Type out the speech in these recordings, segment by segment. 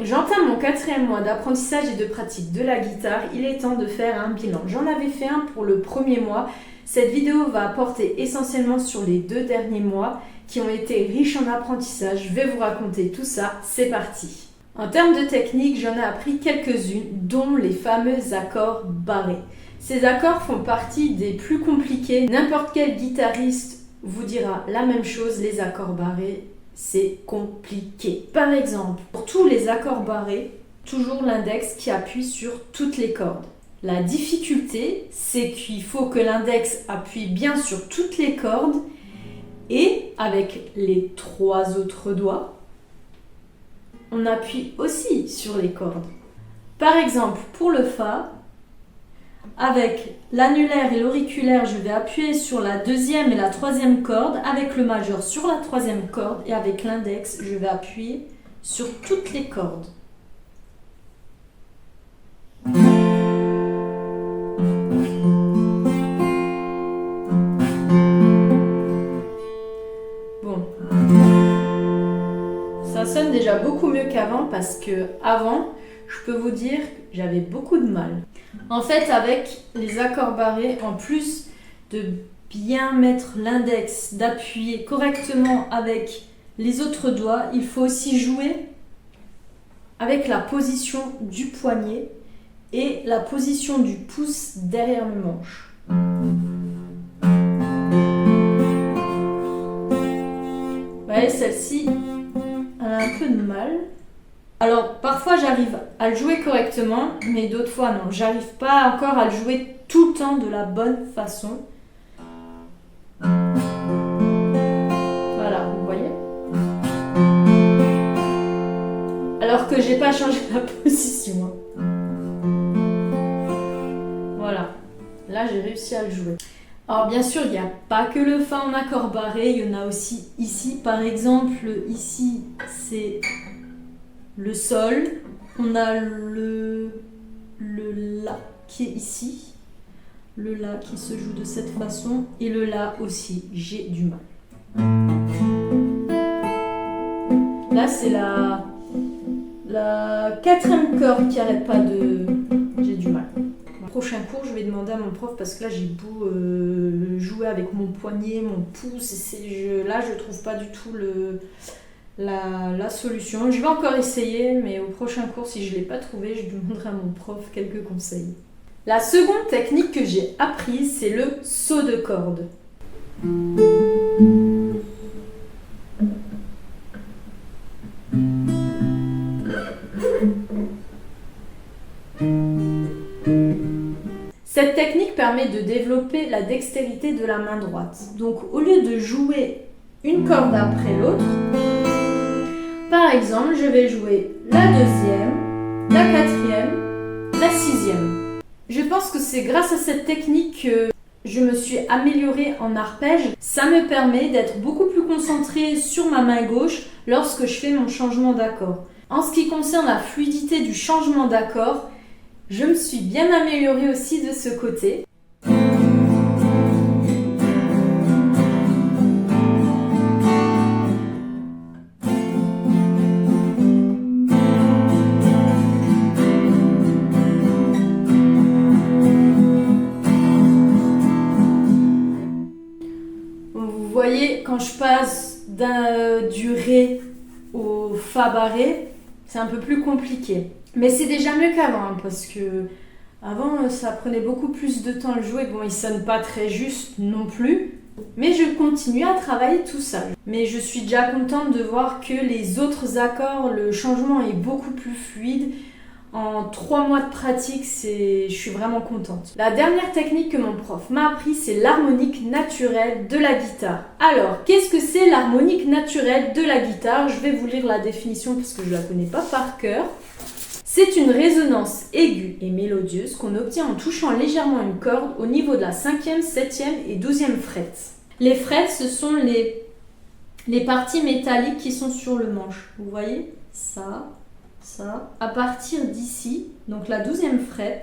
J'entame mon 4e mois d'apprentissage et de pratique de la guitare, il est temps de faire un bilan. J'en avais fait un pour le premier mois. Cette vidéo va porter essentiellement sur les 2 derniers mois qui ont été riches en apprentissage. Je vais vous raconter tout ça, c'est parti. En termes de technique, j'en ai appris quelques-unes, dont les fameux accords barrés. Ces accords font partie des plus compliqués. N'importe quel guitariste vous dira la même chose, les accords barrés, c'est compliqué. Par exemple, pour tous les accords barrés, toujours l'index qui appuie sur toutes les cordes. La difficulté, c'est qu'il faut que l'index appuie bien sur toutes les cordes et avec les 3 autres doigts, on appuie aussi sur les cordes. Par exemple, pour le Fa, avec l'annulaire et l'auriculaire, je vais appuyer sur la 2e et la 3e corde, avec le majeur sur la 3e corde et avec l'index, je vais appuyer sur toutes les cordes. Bon, ça sonne déjà beaucoup mieux qu'avant parce que avant, je peux vous dire que j'avais beaucoup de mal. En fait, avec les accords barrés, en plus de bien mettre l'index, d'appuyer correctement avec les autres doigts, il faut aussi jouer avec la position du poignet et la position du pouce derrière le manche. Vous voyez, celle-ci, elle a un peu de mal. Alors, parfois j'arrive à le jouer correctement, mais d'autres fois non. J'arrive pas encore à le jouer tout le temps de la bonne façon. Voilà, vous voyez? Alors que j'ai pas changé la position. Voilà, là j'ai réussi à le jouer. Alors bien sûr, il n'y a pas que le Fa en accord barré, il y en a aussi ici. Par exemple, ici c'est le Sol, on a le La qui est ici, le La qui se joue de cette façon, et le La aussi, j'ai du mal. Là c'est la 4e corde qui arrête pas de... j'ai du mal. Prochain cours, je vais demander à mon prof parce que là j'ai beau jouer avec mon poignet, mon pouce, là je trouve pas du tout la solution. Je vais encore essayer, mais au prochain cours, si je ne l'ai pas trouvé, je demanderai à mon prof quelques conseils. La seconde technique que j'ai apprise, c'est le saut de corde. Cette technique permet de développer la dextérité de la main droite. Donc au lieu de jouer une corde après l'autre, par exemple, je vais jouer la 2e, la 4e, la 6e. Je pense que c'est grâce à cette technique que je me suis améliorée en arpège. Ça me permet d'être beaucoup plus concentrée sur ma main gauche lorsque je fais mon changement d'accord. En ce qui concerne la fluidité du changement d'accord, je me suis bien améliorée aussi de ce côté. Vous voyez, quand je passe du Ré au Fa barré, c'est un peu plus compliqué. Mais c'est déjà mieux qu'avant, parce que avant ça prenait beaucoup plus de temps à le jouer. Bon, il sonne pas très juste non plus, mais je continue à travailler tout ça. Mais je suis déjà contente de voir que les autres accords, le changement est beaucoup plus fluide. En 3 mois de pratique, je suis vraiment contente. La dernière technique que mon prof m'a appris, c'est l'harmonique naturelle de la guitare. Alors, qu'est-ce que c'est l'harmonique naturelle de la guitare? Je vais vous lire la définition parce que je ne la connais pas par cœur. C'est une résonance aiguë et mélodieuse qu'on obtient en touchant légèrement une corde au niveau de la 5e, 7e et 12e fret. Les frets, ce sont les parties métalliques qui sont sur le manche. Vous voyez? Ça. À partir d'ici, donc la 12e fret,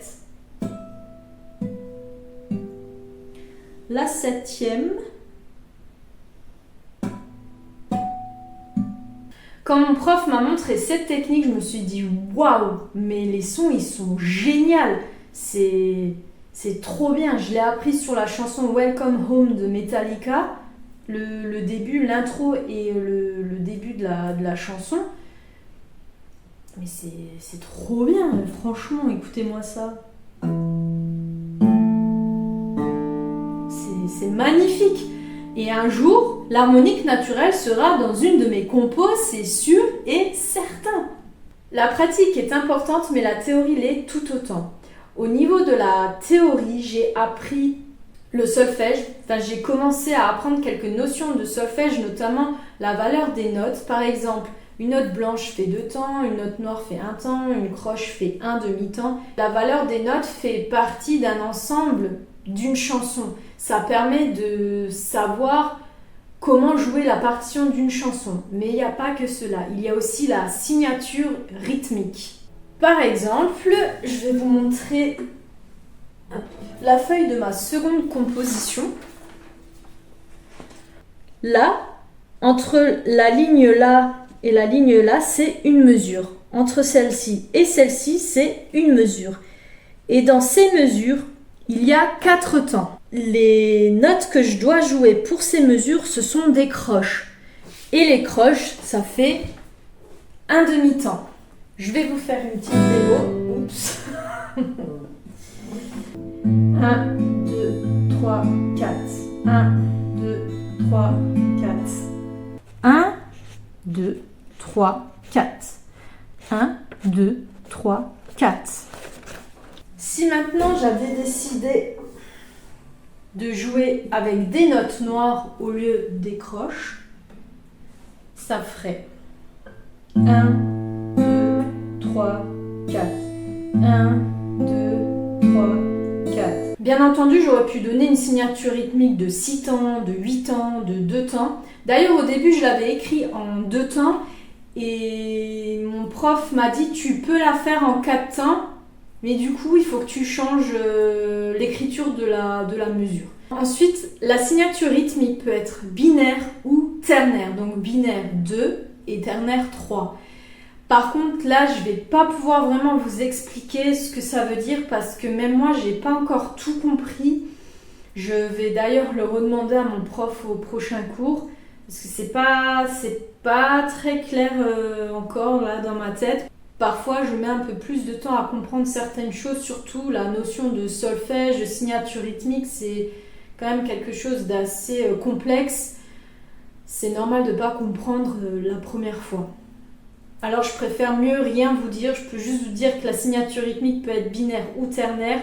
la 7e. Quand mon prof m'a montré cette technique, je me suis dit waouh, mais les sons ils sont géniaux. C'est trop bien. Je l'ai appris sur la chanson Welcome Home de Metallica. Le début, l'intro et le début de la chanson. Mais c'est trop bien, franchement, écoutez-moi ça. C'est magnifique. Et un jour, l'harmonique naturelle sera dans une de mes compos, c'est sûr et certain. La pratique est importante, mais la théorie l'est tout autant. Au niveau de la théorie, j'ai appris le solfège. Enfin, j'ai commencé à apprendre quelques notions de solfège, notamment la valeur des notes. Par exemple, une note blanche fait 2 temps, une note noire fait 1 temps, une croche fait 1 demi-temps. La valeur des notes fait partie d'un ensemble d'une chanson. Ça permet de savoir comment jouer la partition d'une chanson. Mais il n'y a pas que cela, il y a aussi la signature rythmique. Par exemple, je vais vous montrer la feuille de ma seconde composition. Là, entre la ligne là et la ligne là, c'est une mesure. Entre celle-ci et celle-ci, c'est une mesure. Et dans ces mesures, il y a 4 temps. Les notes que je dois jouer pour ces mesures, ce sont des croches. Et les croches, ça fait un demi-temps. Je vais vous faire une petite démo. Oups. 1, 2, 3, 4. 1, 2, 3, 4. 1, 2, 3, 4. 1, 2, 3, 4. Si maintenant j'avais décidé de jouer avec des notes noires au lieu des croches, ça ferait 1, 2, 3, 4. 1, 2, 3, 4. Bien entendu, j'aurais pu donner une signature rythmique de 6 temps, de 8 temps, de 2 temps. D'ailleurs, au début, je l'avais écrit en 2 temps et mon prof m'a dit tu peux la faire en 4 temps. Mais du coup, il faut que tu changes l'écriture de la mesure. Ensuite, la signature rythmique peut être binaire ou ternaire. Donc binaire 2 et ternaire 3. Par contre, là, je ne vais pas pouvoir vraiment vous expliquer ce que ça veut dire parce que même moi, je n'ai pas encore tout compris. Je vais d'ailleurs le redemander à mon prof au prochain cours parce que c'est pas très clair encore là dans ma tête. Parfois, je mets un peu plus de temps à comprendre certaines choses, surtout la notion de solfège, de signature rythmique, c'est quand même quelque chose d'assez complexe. C'est normal de ne pas comprendre la première fois. Alors, je préfère mieux rien vous dire, je peux juste vous dire que la signature rythmique peut être binaire ou ternaire.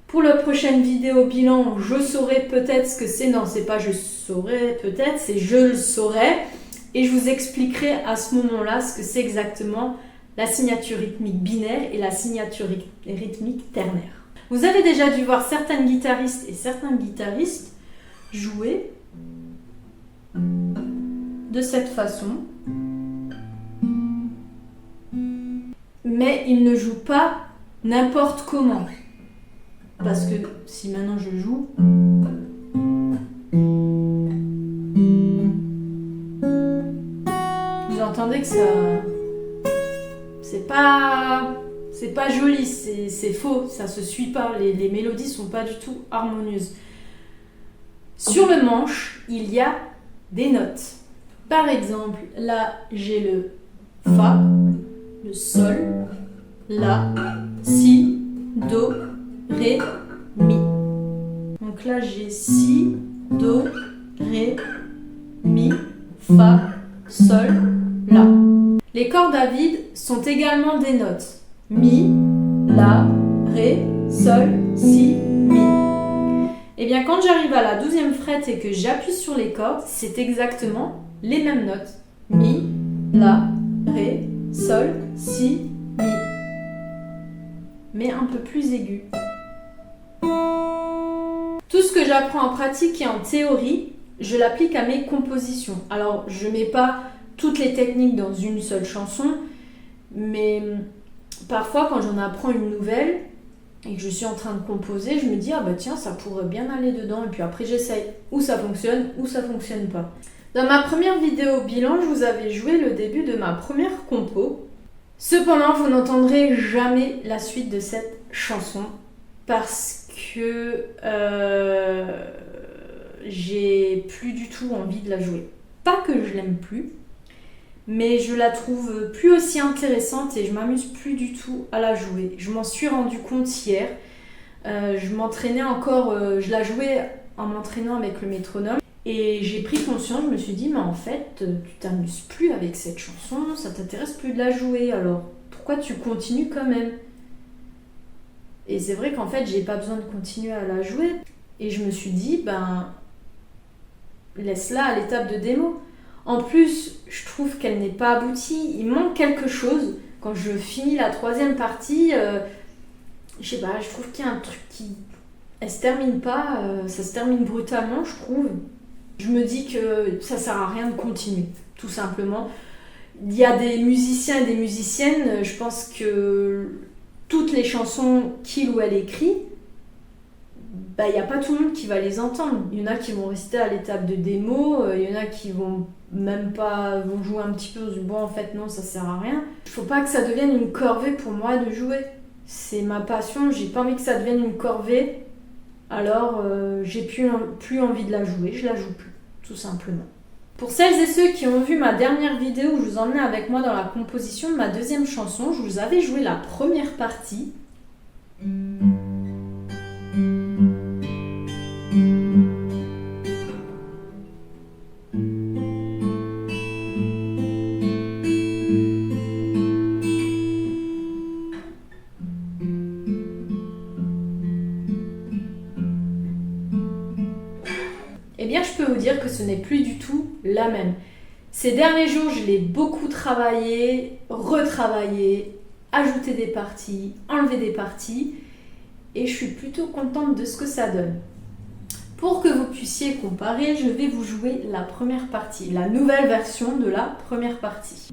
Pour la prochaine vidéo bilan, je saurai peut-être ce que c'est. Non, c'est pas je saurai peut-être, c'est je le saurai. Et je vous expliquerai à ce moment-là ce que c'est exactement la signature rythmique binaire et la signature rythmique ternaire. Vous avez déjà dû voir certaines guitaristes et certains guitaristes jouer de cette façon. Mais ils ne jouent pas n'importe comment. Parce que si maintenant je joue... Vous entendez que ça... C'est pas joli, c'est faux, ça se suit pas, les mélodies sont pas du tout harmonieuses. Sur le manche, il y a des notes. Par exemple, là j'ai le Fa, le Sol, La, Si, Do, Ré, Mi. Donc là j'ai Si, Do, Ré, Mi, Fa, Sol, La. Les cordes à vide sont également des notes. Mi, La, Ré, Sol, Si, Mi. Et bien quand j'arrive à la 12e frette et que j'appuie sur les cordes, c'est exactement les mêmes notes. Mi, La, Ré, Sol, Si, Mi. Mais un peu plus aigu. Tout ce que j'apprends en pratique et en théorie, je l'applique à mes compositions. Alors je ne mets pas toutes les techniques dans une seule chanson, mais parfois quand j'en apprends une nouvelle et que je suis en train de composer, je me dis ah bah tiens ça pourrait bien aller dedans et puis après j'essaye, ou ça fonctionne pas. Dans ma première vidéo bilan, je vous avais joué le début de ma première compo. Cependant, vous n'entendrez jamais la suite de cette chanson parce que j'ai plus du tout envie de la jouer. Pas que je l'aime plus, mais je la trouve plus aussi intéressante et je m'amuse plus du tout à la jouer. Je m'en suis rendu compte hier. Je m'entraînais encore, je la jouais en m'entraînant avec le métronome. Et j'ai pris conscience, je me suis dit, mais en fait, tu t'amuses plus avec cette chanson, ça t'intéresse plus de la jouer, alors pourquoi tu continues quand même? Et c'est vrai qu'en fait, j'ai pas besoin de continuer à la jouer. Et je me suis dit, laisse-la à l'étape de démo. En plus, je trouve qu'elle n'est pas aboutie, il manque quelque chose. Quand je finis la troisième partie, je sais pas, je trouve qu'il y a un truc qui... Elle se termine pas, ça se termine brutalement, je trouve. Je me dis que ça sert à rien de continuer, tout simplement. Il y a des musiciens et des musiciennes, je pense que toutes les chansons qu'il ou elle écrit, il n'y a pas tout le monde qui va les entendre. Il y en a qui vont rester à l'étape de démo, il y en a qui vont même pas, vont jouer un petit peu, bon en fait non, ça sert à rien. Il faut pas que ça devienne une corvée pour moi de jouer. C'est ma passion, j'ai pas envie que ça devienne une corvée. Alors j'ai plus envie de la jouer, je la joue plus, tout simplement. Pour celles et ceux qui ont vu ma dernière vidéo où je vous emmenais avec moi dans la composition de ma deuxième chanson, je vous avais joué la première partie. Eh bien, je peux vous dire que ce n'est plus du tout la même. Ces derniers jours, je l'ai beaucoup travaillé, retravaillé, ajouté des parties, enlevé des parties, et je suis plutôt contente de ce que ça donne. Pour que vous puissiez comparer, je vais vous jouer la première partie, la nouvelle version de la première partie.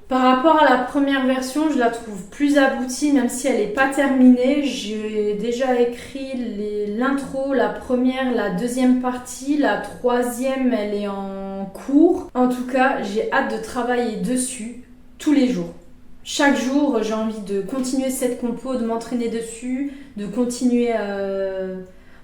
Par rapport à la première version, je la trouve plus aboutie, même si elle n'est pas terminée. J'ai déjà écrit l'intro, la première, la deuxième partie, la troisième, elle est en cours. En tout cas, j'ai hâte de travailler dessus tous les jours. Chaque jour, j'ai envie de continuer cette compo, de m'entraîner dessus, de continuer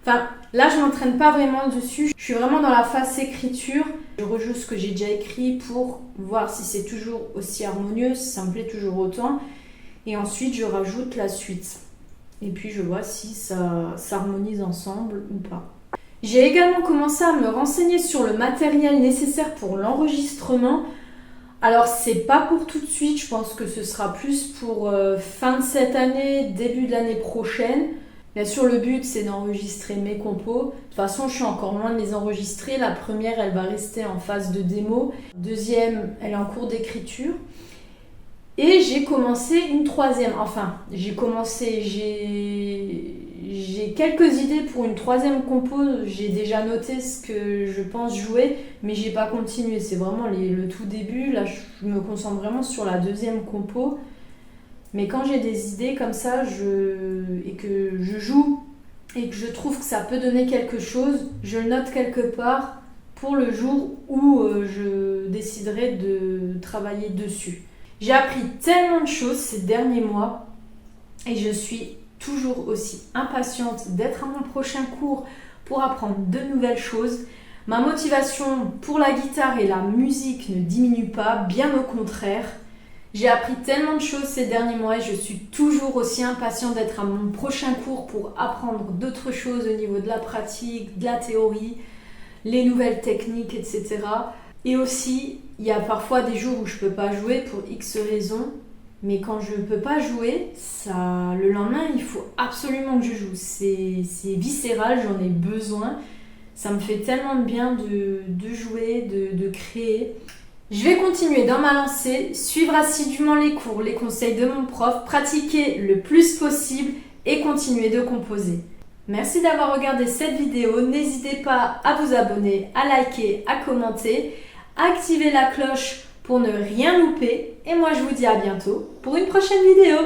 Enfin, là, je m'entraîne pas vraiment dessus. Je suis vraiment dans la phase écriture. Je rejoue ce que j'ai déjà écrit pour voir si c'est toujours aussi harmonieux, si ça me plaît toujours autant. Et ensuite, je rajoute la suite. Et puis, je vois si ça s'harmonise ensemble ou pas. J'ai également commencé à me renseigner sur le matériel nécessaire pour l'enregistrement. Alors, c'est pas pour tout de suite. Je pense que ce sera plus pour fin de cette année, début de l'année prochaine. Bien sûr, le but, c'est d'enregistrer mes compos. De toute façon, je suis encore loin de les enregistrer. La première, elle va rester en phase de démo. Deuxième, elle est en cours d'écriture. Et j'ai commencé une troisième. Enfin, j'ai quelques idées pour une troisième compo. J'ai déjà noté ce que je pense jouer, mais j'ai pas continué. C'est vraiment le tout début. Là, je me concentre vraiment sur la deuxième compo. Mais quand j'ai des idées comme ça et que je joue et que je trouve que ça peut donner quelque chose, je le note quelque part pour le jour où je déciderai de travailler dessus. J'ai appris tellement de choses ces derniers mois et je suis toujours aussi impatiente d'être à mon prochain cours pour apprendre de nouvelles choses. Ma motivation pour la guitare et la musique ne diminue pas, bien au contraire. J'ai appris tellement de choses ces derniers mois et je suis toujours aussi impatiente d'être à mon prochain cours pour apprendre d'autres choses au niveau de la pratique, de la théorie, les nouvelles techniques, etc. Et aussi, Il y a parfois des jours où je peux pas jouer pour X raisons, mais quand je peux pas jouer, le lendemain, il faut absolument que je joue. C'est viscéral, j'en ai besoin. Ça me fait tellement de bien de jouer, de créer. Je vais continuer dans ma lancée, suivre assidûment les cours, les conseils de mon prof, pratiquer le plus possible et continuer de composer. Merci d'avoir regardé cette vidéo. N'hésitez pas à vous abonner, à liker, à commenter, à activer la cloche pour ne rien louper. Et moi, je vous dis à bientôt pour une prochaine vidéo.